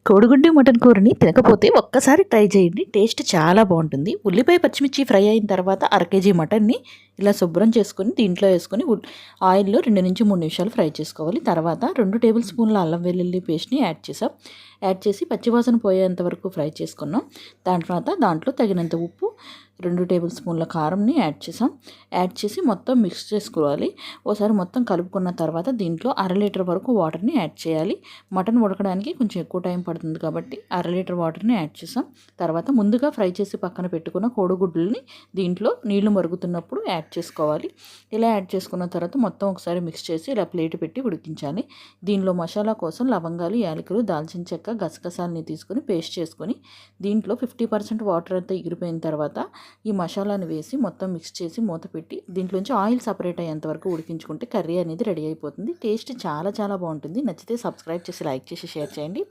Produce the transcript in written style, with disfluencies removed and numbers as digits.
కోడిగుడ్డు మటన్ కూరని తినకపోతే ఒక్కసారి ట్రై చేయండి. టేస్ట్ చాలా బాగుంటుంది. ఉల్లిపాయ పచ్చిమిర్చి ఫ్రై అయిన తర్వాత 1/2 కేజీ మటన్ని ఇలా శుభ్రం చేసుకొని దీంట్లో వేసుకొని ఆయిల్లో 2 నుంచి 3 నిమిషాలు ఫ్రై చేసుకోవాలి. తర్వాత 2 టేబుల్ స్పూన్ల అల్లం వెల్లుల్లి పేస్ట్ని యాడ్ చేసి పచ్చివాసన పోయేంత వరకు ఫ్రై చేసుకున్నాం. తర్వాత దాంట్లో తగినంత ఉప్పు, 2 టేబుల్ స్పూన్ల కారంని యాడ్ చేసి మొత్తం మిక్స్ చేసుకోవాలి. ఒకసారి మొత్తం కలుపుకున్న తర్వాత దీంట్లో 1/2 లీటర్ వరకు వాటర్ని యాడ్ చేయాలి. మటన్ ఉడకడానికి కొంచెం ఎక్కువ టైం పడుతుంది కాబట్టి 1/2 లీటర్ వాటర్ని యాడ్ చేసాం. తర్వాత ముందుగా ఫ్రై చేసి పక్కన పెట్టుకున్న కోడిగుడ్లని దీంట్లో నీళ్లు మరుగుతున్నప్పుడు యాడ్ చేసుకోవాలి. ఇలా యాడ్ చేసుకున్న తర్వాత మొత్తం ఒకసారి మిక్స్ చేసి ఇలా ప్లేట్ పెట్టి ఉడికించాలి. దీనిలో మసాలా కోసం లవంగాలు, యాలకులు, దాల్చిన చెక్క, గసగసాలని తీసుకొని పేస్ట్ చేసుకొని దీంట్లో 50% వాటర్ అంతా ఎగిరిపోయిన తర్వాత ఈ మసాలాను వేసి మొత్తం మిక్స్ చేసి మూత పెట్టి దీంట్లోంచి ఆయిల్ సపరేట్ అయ్యేంత వరకు ఉడికించుకుంటే కర్రీ అనేది రెడీ అయిపోతుంది. టేస్ట్ చాలా చాలా బాగుంటుంది. నచ్చితే సబ్స్క్రైబ్ చేసి, లైక్ చేసి, షేర్ చేయండి.